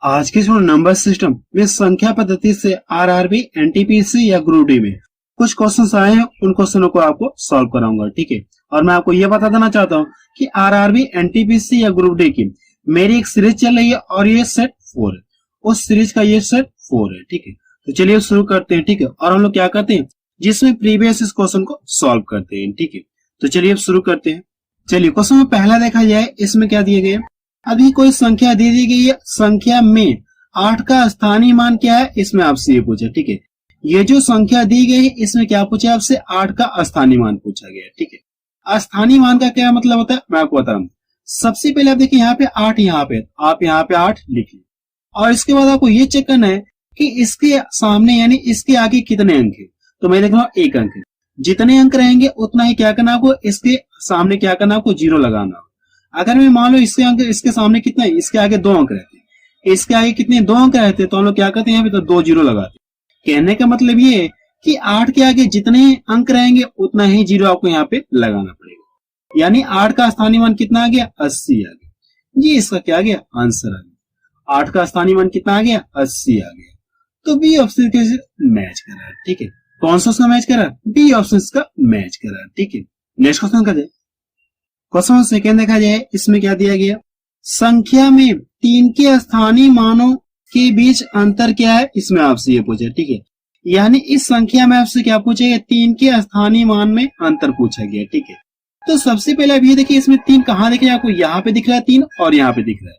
आज के जो नंबर सिस्टम में संख्या पद्धति से आरआरबी, एनटीपीसी या ग्रुप डी में कुछ क्वेश्चंस आए हैं, उन क्वेश्चनों को आपको सॉल्व कराऊंगा। ठीक है, और मैं आपको यह बता देना चाहता हूं कि आरआरबी, एनटीपीसी या ग्रुप डी की मेरी एक सीरीज चल रही है और ये सेट 4 है, उस सीरीज का ये सेट 4 है। ठीक है, तो चलिए शुरू करते हैं। ठीक है, और हम लोग क्या करते हैं, जिसमें प्रीवियस इस क्वेश्चन को सॉल्व करते हैं। ठीक है, तो चलिए अब शुरू करते हैं। चलिए क्वेश्चन में पहला देखा जाए, इसमें क्या दिए गए, अभी कोई संख्या दे दी गई है, संख्या में 8 का स्थानीय मान क्या है, इसमें आपसे ये पूछा। ठीक है, ये जो संख्या दी गई है इसमें क्या पूछा आपसे, 8 का स्थानीय मान पूछा गया है। ठीक है, स्थानीय मान का क्या मतलब होता है मैं आपको बता रहा हूँ। सबसे पहले आप देखिए यहाँ पे 8, यहाँ पे आप यहाँ पे 8 लिखिए, और इसके बाद आपको ये चेक करना है कि इसके सामने यानी इसके आगे कितने अंक है। तो मैं देख रहा हूँ 1 अंक है, जितने अंक रहेंगे उतना ही क्या करना आपको, इसके सामने क्या करना आपको, 0 लगाना। अगर मैं मान लो इसके अंक, इसके सामने कितना है, इसके आगे 2 अंक रहते हैं, इसके आगे कितने 2 अंक रहते हैं, तो हम लोग क्या करते हैं यहाँ पे तो 2 0 लगाते हैं। कहने का मतलब ये है कि 8 के आगे जितने अंक रहेंगे उतना ही 0 आपको यहाँ पे लगाना पड़ेगा। यानी 8 का स्थानीय मान कितना आ गया, 80 आ गया। ये इसका क्या आ गया, आंसर आ गया। 8 का स्थानीय मान कितना आ गया, 80 आ गया। तो बी ऑप्शन के मैच कर रहा है। ठीक है, कौन सा उसका मैच कर रहा है, बी ऑप्शन का मैच कर रहा है। ठीक है, नेक्स्ट क्वेश्चन कर दे। क्वेश्चन सेकेंड देखा जाए, इसमें क्या दिया गया, संख्या में 3 के स्थानीय मानों के बीच अंतर क्या है, इसमें आपसे ये पूछा। ठीक है, यानी इस संख्या में आपसे क्या पूछा गया, 3 के स्थानीय मान में अंतर पूछा गया। ठीक है, तो सबसे पहले अब ये देखिए, इसमें 3 कहाँ दिख रहा है आपको, यहाँ पे दिख रहा है 3 और यहाँ पे दिख रहा है।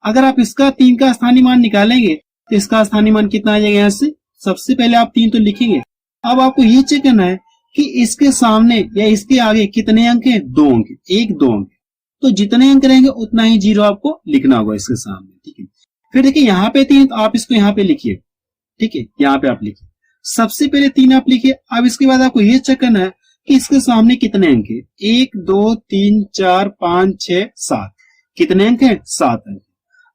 अगर आप इसका 3 का स्थानीय मान निकालेंगे तो इसका स्थानीय मान कितना आ जाएगा, यहाँ से सबसे पहले आप 3 तो लिखेंगे। अब आपको ये चेक करना है कि इसके सामने या इसके आगे कितने अंक है, 2 अंक, 1 2 अंक। तो जितने अंक रहेंगे उतना ही 0 आपको लिखना होगा इसके सामने। ठीक है, फिर देखिए यहाँ पे 3, तो आप इसको यहाँ पे लिखिए। ठीक है, यहाँ पे आप लिखिए, सबसे पहले 3 आप लिखिए। अब इसके बाद आपको ये चेक करना है कि इसके सामने कितने अंक है, 1 2 3 4 5 6 7, कितने अंक है, 7 अंक।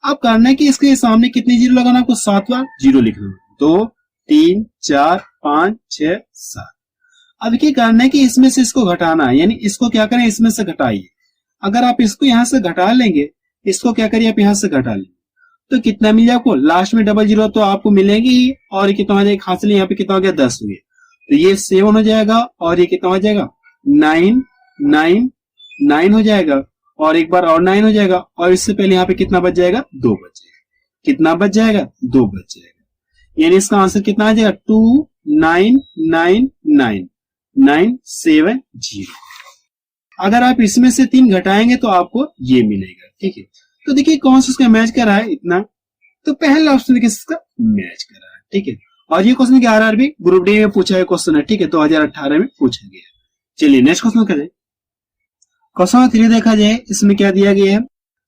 अब करना है कि इसके सामने कितने 0 लगाना, आपको 7 बार 0 लिखना है, 2 3 4 5 6 7। अब क्या करना है कि इसमें से इसको घटाना है, यानी इसको क्या करें, इसमें से घटाइए। अगर आप इसको यहां से घटा लेंगे, इसको क्या करिए आप यहां से घटा लेंगे, तो कितना मिल जाए आपको, लास्ट में डबल 0 तो आपको मिलेंगे ही, और कितना हो जाएगा, हासिल यहाँ पे कितना हो गया, 10 हो गया। तो ये 7 हो जाएगा, और ये कितना हो जाएगा, 9 9 9 हो जाएगा, और एक बार और 9 हो जाएगा, और इससे पहले यहाँ पे कितना बच जाएगा, 2 बच जाएगा। कितना बच जाएगा, 2 बच जाएगा। यानी इसका आंसर कितना आ जाएगा, 2 9 9 9 9 7 0। अगर आप इसमें से 3 घटाएंगे तो आपको ये मिलेगा। ठीक है, तो देखिए कौन सा उसका मैच कर रहा है इतना, तो पहला ऑप्शन देखिए इसका मैच कर रहा है। ठीक है, और ये क्वेश्चन के आरआरबी ग्रुप डी में पूछा है क्वेश्चन है। ठीक है, 2018 में पूछा गया। चलिए नेक्स्ट क्वेश्चन करें। क्वेश्चन 3 देखा जाए, इसमें क्या दिया गया है,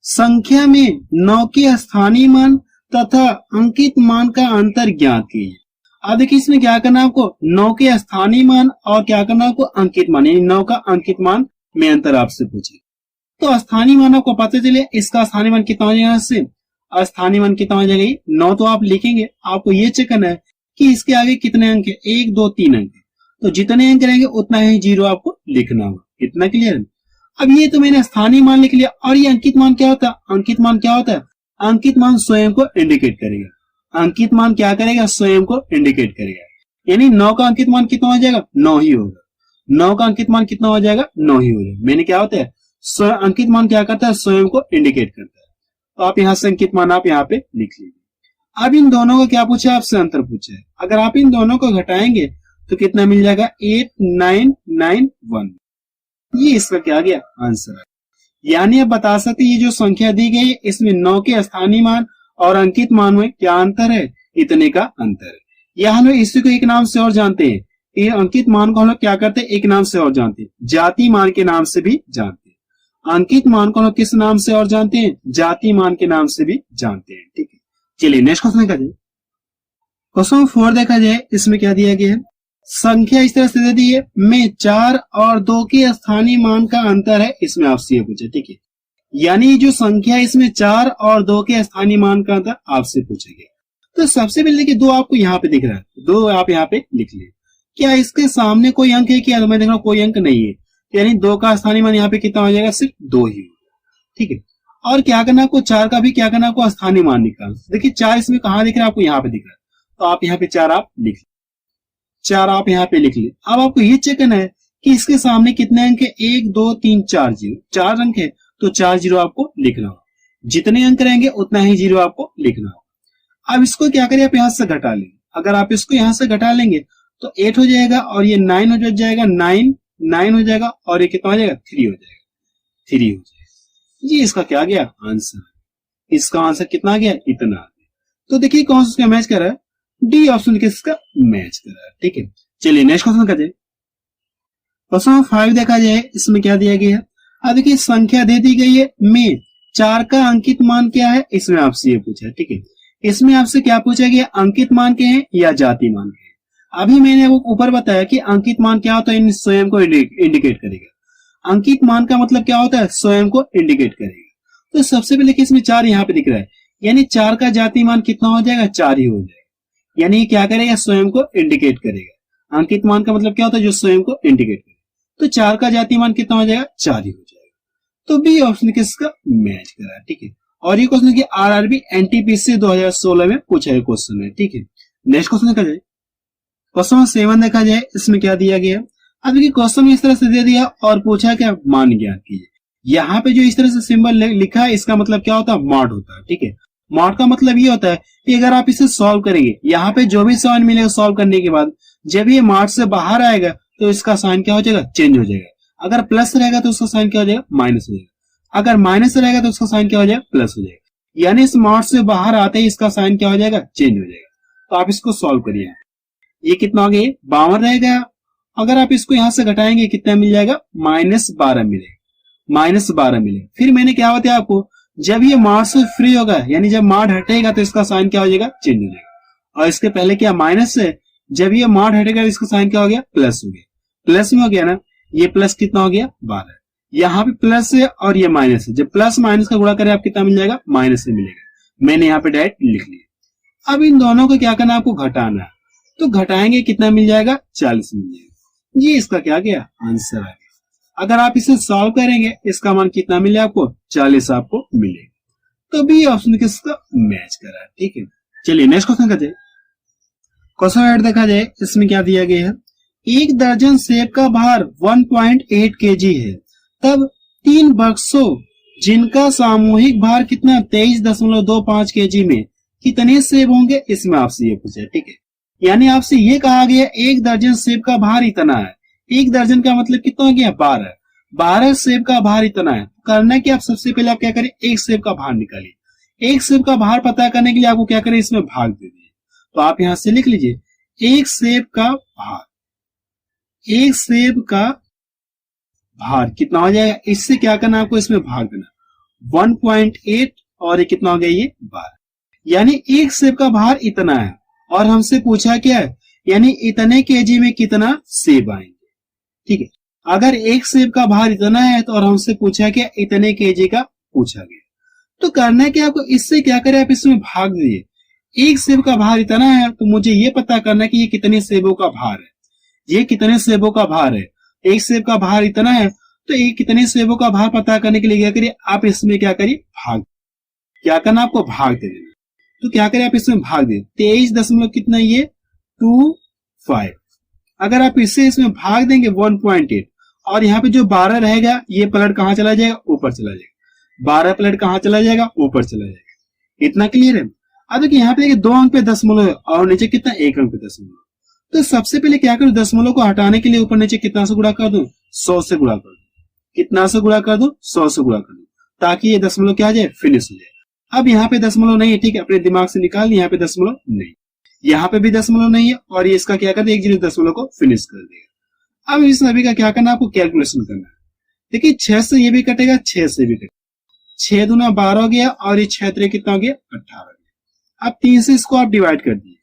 संख्या में 9 के स्थानीय मान तथा अंकित मान का अंतर ज्ञात कीजिए। अब देखिए इसमें क्या करना है आपको, 9 के स्थानीय मान और क्या करना है आपको, अंकित मान, यानी 9 का अंकित मान में अंतर आपसे पूछे। तो स्थानीय मान आपको पता चले, इसका स्थानीय मान कितना हो जाएगा, इससे स्थानीय मान कितना हो जाएगा, 9 तो आप लिखेंगे। आपको ये चेक करना है कि इसके आगे कितने अंक है, 1 2 3 अंक है, तो जितने अंक रहेंगे उतना ही 0 आपको लिखना होगा। इतना क्लियर है। अब ये तो मैंने स्थानीय मान लिख लिया, और ये अंकित मान क्या होता है, अंकित मान क्या होता है, अंकित मान स्वयं को इंडिकेट करेगा। अंकित मान क्या करेगा, स्वयं को इंडिकेट करेगा। यानी 9 का अंकित मान कितना हो जाएगा, 9 ही होगा। 9 का अंकित मान कितना हो जाएगा, 9 ही हो जाएगा। मैंने क्या होता है, अंकित मान क्या करता है, स्वयं को इंडिकेट करता है। तो आप यहाँ से अंकित मान आप यहाँ पे लिख लीजिए। अब इन दोनों को क्या पूछा, आपसे अंतर पूछा है। अगर आप इन दोनों को घटाएंगे तो कितना मिल जाएगा, 8 9 9 1। ये इसका क्या गया, आंसर है। यानी आप बता सकते ये जो संख्या दी गई है इसमें 9 के स्थानीय मान और अंकित मान में क्या अंतर है, इतने का अंतर है। या हम लोग इसी को एक नाम से और जानते हैं, ये अंकित मान को हम लोग क्या करते हैं, एक नाम से और जानते हैं, जाति मान के नाम से भी जानते हैं। अंकित मान को हम लोग किस नाम से और जानते हैं, जाति मान के नाम से भी जानते हैं। ठीक है, चलिए नेक्स्ट क्वेश्चन देखा जाए। क्वेश्चन 4 देखा जाए, इसमें क्या दिया गया है, संख्या इस तरह से दे दी है, में 4 और 2 के स्थानीय मान का अंतर है, इसमें आपसे ये पूछे। ठीक है, यानी जो संख्या इसमें 4 और 2 के स्थानीय मान का अंतर आपसे पूछेंगे। तो सबसे पहले देखिए 2 आपको यहाँ पे दिख रहा है, 2 आप यहाँ पे लिख लिए। क्या इसके सामने कोई अंक है क्या, तो मैं देख रहा हूँ कोई अंक नहीं है, यानी 2 का स्थानीय मान यहाँ पे कितना हो जाएगा, सिर्फ 2 ही। ठीक है, और क्या करना आपको, 4 का भी क्या करना आपको, स्थानीय मान निकालना। देखिए 4 इसमें कहाँ दिख रहा है आपको, यहाँ पे दिख रहा है, तो आप यहाँ पे 4 आप लिख लीजिए, 4 आप यहाँ पे लिख लीजिए। अब आपको ये चेक करना है कि इसके सामने कितने अंक है, 1 2 3 4 जीरो, 4 अंक है तो 4 जीरो आपको लिखना होगा। जितने अंक रहेंगे उतना ही जीरो आपको लिखना होगा। अब इसको क्या करें, आप यहाँ से घटा लेंगे। अगर आप इसको यहाँ से घटा लेंगे तो 8 हो जाएगा और ये 9 हो जाएगा, 9 हो जाएगा और ये कितना हो जाएगा, 3 हो जाएगा, 3 हो जाएगा। ये इसका क्या गया आंसर, इसका आंसर कितना आ गया, इतना आ गया। तो देखिए कौन सा मैच कर रहा है, डी ऑप्शन किसका मैच कर रहा है। ठीक है, चलिए नेक्स्ट क्वेश्चन करते हैं। क्वेश्चन 5 देखा जाए, इसमें क्या दिया गया है। अब देखिए संख्या दे दी गई है में 4 का अंकित मान क्या है, इसमें आपसे ये पूछा है। ठीक है, इसमें आपसे क्या पूछा गया, अंकित मान के हैं या जाति मान के हैं। अभी मैंने वो ऊपर बताया कि अंकित मान क्या होता है, स्वयं को इंडिकेट करेगा। अंकित मान का मतलब क्या होता है, स्वयं को इंडिकेट करेगा। तो सबसे पहले कि इसमें 4 यहाँ पे दिख रहा है, यानी 4 का जाति मान कितना हो जाएगा, 4 ही हो जाएगा। यानी क्या करेगा, स्वयं को इंडिकेट करेगा। अंकित मान का मतलब क्या होता है, जो स्वयं को इंडिकेट करेगा। तो 4 का जाति मान कितना हो जाएगा, 4 ही हो जाएगा। तो बी ऑप्शन किसका मैच करा है। ठीक है, और ये क्वेश्चन की आरआरबी एनटीपीसी 2016 में पूछा गया क्वेश्चन है। ठीक है, नेक्स्ट क्वेश्चन देखा जाए, क्वेश्चन 7 देखा जाए, इसमें क्या दिया गया। अब देखिए क्वेश्चन में इस तरह से दे दिया और पूछा क्या, मान ज्ञात कीजिए। यहाँ पे जो इस तरह से सिंबल लिखा है, इसका मतलब क्या होता है, मॉड होता है। ठीक है, मॉड का मतलब ये होता है कि अगर आप इसे सॉल्व करेंगे, यहाँ पे जो भी साइन मिलेगा सॉल्व करने के बाद, जब ये मॉड से बाहर आएगा तो इसका साइन क्या हो जाएगा, चेंज हो जाएगा। अगर प्लस रहेगा तो उसका साइन क्या हो जाएगा, माइनस हो जाएगा। अगर माइनस रहेगा तो उसका साइन क्या हो जाएगा, प्लस हो जाएगा। यानी इस मॉड से बाहर आते ही इसका साइन क्या हो जाएगा, चेंज हो जाएगा। तो आप इसको सॉल्व करिए। ये कितना हो गया, 52 रहेगा। अगर आप इसको यहां से घटाएंगे कितना मिल जाएगा, -12 मिलेगा, -12 मिलेगा। फिर मैंने क्या बताया आपको, जब ये मॉड से फ्री होगा, यानी जब मॉड हटेगा तो इसका साइन क्या हो जाएगा, चेंज हो जाएगा। और इसके पहले क्या माइनस है, जब ये मॉड हटेगा इसका साइन क्या हो गया, प्लस हो गया। प्लस में हो गया ना, ये प्लस कितना हो गया, 12। यहाँ पे प्लस है और ये माइनस है, जब प्लस माइनस का गुणा करें आप कितना मिल जाएगा, माइनस से मिलेगा। मैंने यहाँ पे डायरेक्ट लिख लिया। अब इन दोनों को क्या करना है, आपको घटाना है। तो घटाएंगे कितना मिल जाएगा, 40 मिल जाएगा। ये इसका क्या गया आंसर आ गया। अगर आप इसे सॉल्व करेंगे इसका मान कितना मिले आपको, 40 आपको मिलेगा। तो बी ऑप्शन किसका मैच करा है। ठीक है, चलिए नेक्स्ट क्वेश्चन करते हैं। क्वेश्चन 8 देखा जाए, इसमें क्या दिया गया है। 1 दर्जन सेब का भार 1.8 kg है, तब 3 बक्सों जिनका सामूहिक भार कितना 23.25 kg में कितने सेब होंगे, इसमें आपसे ये पूछा है। ठीक है, यानी आपसे ये कहा गया 1 दर्जन सेब का भार इतना है। 1 दर्जन का मतलब कितना हो गया, 12। 12 सेब का भार इतना है। करना है कि आप सबसे पहले आप क्या करें, 1 सेब का भार निकालिए। 1 सेब का भार पता करने के लिए आपको क्या करें, इसमें भाग दे दीजिए। तो आप यहां से लिख लीजिए 1 सेब का भार, 1 सेब का भार कितना हो जाएगा, इससे क्या करना आपको, इसमें भाग देना। 1.8 और ये कितना हो गया, ये 12। यानी 1 सेब का भार इतना है और हमसे पूछा क्या है, यानी इतने केजी में कितना सेब आएंगे। ठीक है, अगर 1 सेब का भार इतना है तो और हमसे पूछा क्या, इतने केजी का पूछा गया। तो करना है कि आपको इससे क्या करें, आप इसमें भाग दीजिए। 1 सेब का भार इतना है तो मुझे ये पता करना है कि ये कितने सेबों का भार है, ये कितने सेबों का भार है। 1 सेब का भार इतना है तो ये कितने सेबों का भार पता करने के लिए क्या करिए, आप इसमें क्या करिए, भाग। क्या करना, आपको भाग दे देना। तो क्या करें, आप इसमें भाग दे 23 दशमलव कितना, ये 25। अगर आप इसमें भाग देंगे 1.8 और यहाँ पे जो 12 रहेगा ये पलट कहां चला जाएगा, ऊपर चला जाएगा। 12 पलट कहां चला जाएगा, ऊपर चला जाएगा। इतना क्लियर है। अब देखिए यहाँ पे देखिए 2 अंक पे दशमलव है और नीचे कितना, 1 अंक पे दशमलव। तो सबसे पहले क्या करूं, दशमलव को हटाने के लिए ऊपर नीचे कितना से गुणा कर दूं, 100 से गुणा कर दूं। कितना से गुणा कर दूं, 100 से गुणा कर दूं, ताकि ये दशमलव क्या आ जाए, फिनिश हो जाए। अब यहाँ पे दशमलव नहीं है, ठीक है, अपने दिमाग से निकाल, यहाँ पे दशमलव नहीं, यहाँ पे भी दशमलव नहीं है और ये इसका क्या कर दे, 1 जीरो दशमलव को फिनिश कर देगा। अब इस सभी का क्या करना, आपको कैलकुलेशन करना है। देखिए 6 से ये भी कटेगा, 6 से भी कटेगा। 6 दूना 12 हो गया और ये 6 3 कितना हो गया, 18 हो गया। अब 3 से इसको आप डिवाइड कर दिए।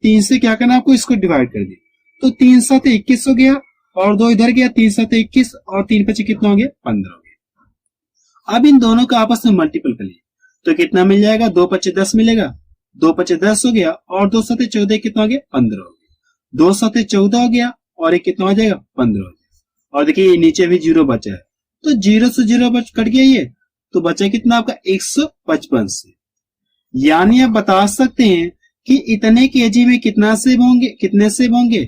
3 से क्या करना, आपको इसको डिवाइड कर दिए। तो 3 7 21 हो गया और 2 इधर गया, 3 7 21 और 3 5 कितना हो गया, 15 हो गया। अब इन दोनों का आपस में मल्टीपल कर लिया तो कितना मिल जाएगा, 2 5 10 मिलेगा। 2 5 10 हो गया और 2 7 14 कितना हो गया, 15 हो गया। 2 7 14 हो गया और ये कितना हो जाएगा, 15 हो गया। और देखिए ये नीचे भी 0 बचा है तो 0 से 0 कट गया ये, तो बचा कितना आपका 155 से। यानी आप बता सकते हैं कि इतने केजी में कितना सेब होंगे, कितने सेब होंगे,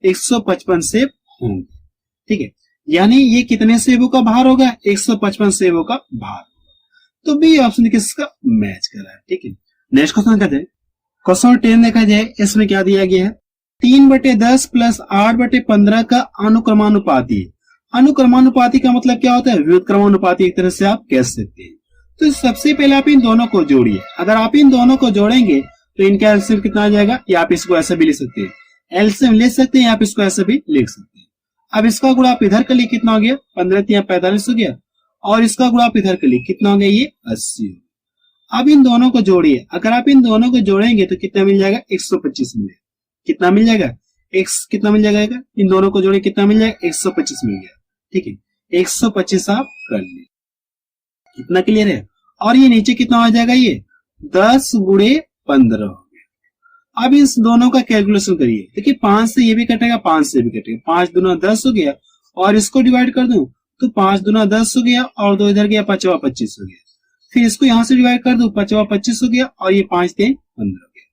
155 सेब होंगे। ठीक है, यानी ये कितने सेबों का भार होगा, 155 सेबों का भार। तो बी ऑप्शन किसका मैच कर रहा है। ठीक है, नेक्स्ट क्वेश्चन कहते हैं क्वेश्चन 10 देखा जाए, इसमें क्या दिया गया है, 3/10 प्लस 8/15 का अनुक्रमानुपाती। अनुक्रमानुपाती का मतलब क्या होता है, व्युत्क्रमानुपाती एक तरह से आप कह सकते हैं। तो सबसे पहले आप इन दोनों को जोड़िए। अगर आप इन दोनों को जोड़ेंगे तो इनका एलसीएम कितना आ जाएगा, या आप इसको ऐसा भी लिख सकते हैं, एलसीएम ले सकते हैं, या आप इसको ऐसा भी लिख सकते हैं। अब इसका गुणा आप इधर के लिए कितना हो गया, 15 × 45 हो गया, और इसका गुणा आप इधर के लिए कितना हो गया, ये 80 हो गया। अब इन दोनों को जोड़िए। अगर आप इन दोनों को जोड़ेंगे तो कितना मिल जाएगा, 125 मिलेगा। कितना मिल जाएगा, कितना मिल जाएगा, इन दोनों को जोड़े कितना मिल जाएगा, 125 मिल गया। ठीक है, 125 आप कर लिए। कितना क्लियर है। और ये नीचे कितना हो जाएगा, ये 10 × 15 हो गया। अब इस दोनों का कैलकुलेशन करिए। देखिए 5 से ये भी कटेगा, 5 से भी कटेगा, 5 दूना 10 हो गया, और इसको डिवाइड कर दूं तो 5 दूना 10 हो गया, और 2 इधर गया, 5 × 25 हो गया। फिर इसको यहां से डिवाइड कर दूं, 5 × 25 हो गया, और ये 5 × 3 15 हो गया।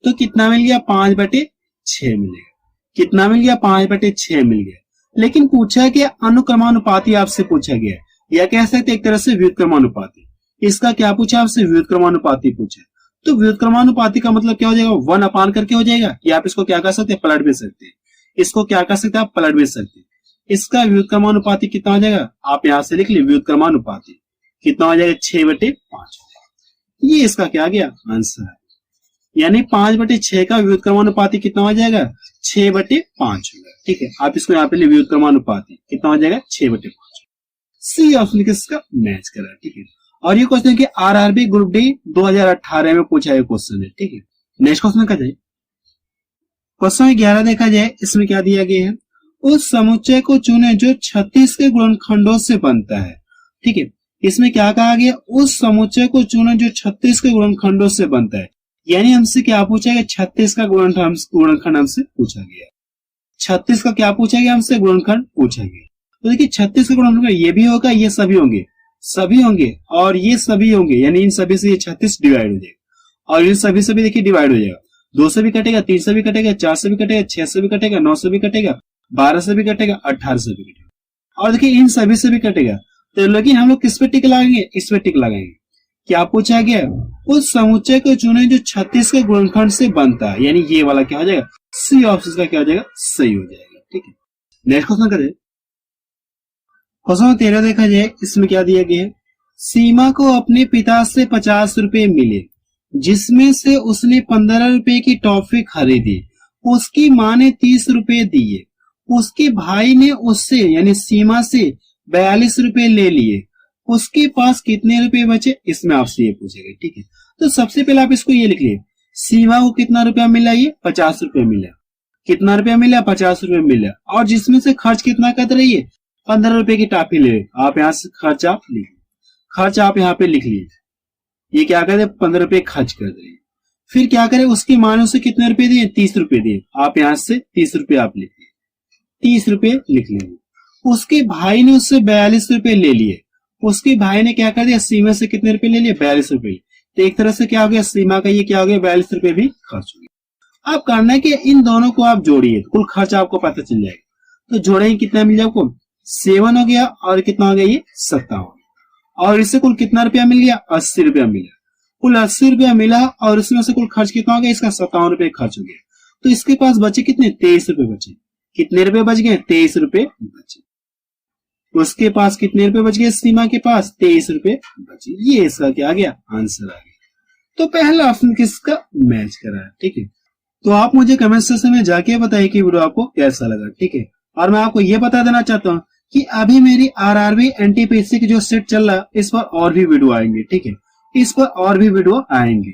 तो कितना मिल गया, 5/6 मिलेगा। कितना मिल गया, 5/6 मिल गया। लेकिन पूछा गया अनुक्रमानुपाती, आपसे पूछा गया, या कह सकते एक तरह से व्युत्क्रमानुपाती। इसका क्या पूछा आपसे, व्युत्क्रमानुपाती पूछा। तो व्युत्क्रमानुपाती का मतलब क्या हो जाएगा, 1/, करके हो जाएगा, या आप इसको क्या कर सकते हैं, पलट भी सकते हैं। इसको क्या कर सकते हैं, आप पलट भी सकते हैं। इसका व्युत्क्रमानुपाती कितना हो जाएगा, आप यहां से लिख लीजिए, व्युत्क्रमानुपाती कितना हो जाएगा, 6/5। ये इसका क्या गया आंसर है। यानी 5/6 का व्युत्क्रमानुपाती कितना हो जाएगा, 6/5 होगा। ठीक है, आप इसको यहाँ पे व्युत्क्रमानुपाती कितना हो जाएगा, 6/5। सी ऑप्शन किसका मैच कर रहा है। ठीक है, और ये क्वेश्चन कि आरआरबी ग्रुप डी 2018 में पूछा है क्वेश्चन है। ठीक है, नेक्स्ट क्वेश्चन का जाए, क्वेश्चन 11 देखा जाए, इसमें क्या दिया गया है, उस समुच्चय को चुने जो 36 के गुणनखंडों से बनता है। ठीक है, इसमें क्या कहा गया, उस समुच्चय को चुने जो 36 के गुणनखंडों से बनता है। यानी हमसे क्या पूछा गया, 36 का गुणनखंड हमसे पूछा गया। 36 का क्या पूछा गया हमसे, गुणनखंड पूछा गया। तो देखिए 36 का गुणनखंड ये भी होगा, ये सभी होंगे, सभी होंगे, और ये सभी होंगे, यानी इन सभी से ये 36 डिवाइड हो जाएगा, और इन सभी से भी देखिए डिवाइड हो जाएगा। 2 से भी कटेगा, 3 से भी कटेगा, 4 से भी कटेगा, 6 से भी कटेगा, 9 से भी कटेगा, 12 से भी कटेगा, 18 से भी कटेगा, और देखिए इन सभी से भी कटेगा। तो लेकिन हम लोग किस पे टिक लगाएंगे, इस पे टिक लगाएंगे। क्या पूछा गया, उस समुच्चय को चुने जो 36 के गुणनखंड से बनता है, यानी ये वाला क्या हो जाएगा, सी ऑप्शन का क्या हो जाएगा, सही हो जाएगा। ठीक है, नेक्स्ट क्वेश्चन करें, क्वेश्चन 13 देखा जाए, इसमें क्या दिया गया है, सीमा को अपने पिता से 50 रुपए मिले, जिसमें से उसने 15 रुपए की टॉफी खरीदी, उसकी माँ ने 30 रुपए दिए, उसके भाई ने उससे यानी सीमा से 42 रुपए ले लिए, उसके पास कितने रुपए बचे, इसमें आपसे ये पूछेगा। ठीक है, तो सबसे पहले आप इसको ये लिख लिए, सीमा को कितना रुपया मिला, ये 50 रुपए मिला। कितना रुपया मिला, 50 रुपए मिला, और जिसमें से खर्च कितना कर रही है, 15 रुपए की टॉफी ले। आप यहाँ से खर्च आप लिख, खर्च आप यहाँ पे लिख लीजिए। ये क्या करे, 15 रुपए खर्च कर रही है। फिर क्या करे, उसकी माँ ने उसे कितने रुपए दिए, 30 रुपए दिए। आप यहाँ से 30 रुपए आप लिख लीजिए, 30 रुपए लिख लीजिए। उसके भाई ने उससे 42 रुपए ले लिए। उसके भाई ने क्या कर दिया, सीमा से कितने रुपए ले लिए, 42 रुपए। तो एक तरह से क्या हो गया, सीमा का ये क्या हो गया, 42 रुपए भी खर्च हो गया। अब करना है कि इन दोनों को आप जोड़िए, कुल खर्च आपको पता चल जाएगा। तो जोड़ेंगे, कितना मिल जाएगा आपको, 7 हो गया, और कितना हो गया, ये 57, और इससे कुल कितना रुपया मिल गया, 80 रुपया मिला। कुल 80 रुपया मिला, और इसमें से कुल खर्च कितना हो गया, इसका 57 रुपए खर्च हो गया। तो इसके पास बचे कितने, 23 रुपए बचे। कितने रुपए बच गए, 23 रुपए बचे। उसके पास कितने रुपए बच गए, सीमा के पास 23 रुपए बचे। ये इसका क्या आ गया, आंसर आ गया। तो पहला ऑप्शन किसका मैच करा है। ठीक है, तो आप मुझे कमेंट सेक्शन में जाके बताइए कि वीडियो आपको कैसा लगा। ठीक है, और मैं आपको ये बता देना चाहता हूँ कि अभी मेरी आरआरबी एनटीपीसी की जो सेट चल रहा है, इस पर और भी वीडियो आएंगे। ठीक है, इस पर और भी वीडियो आएंगे।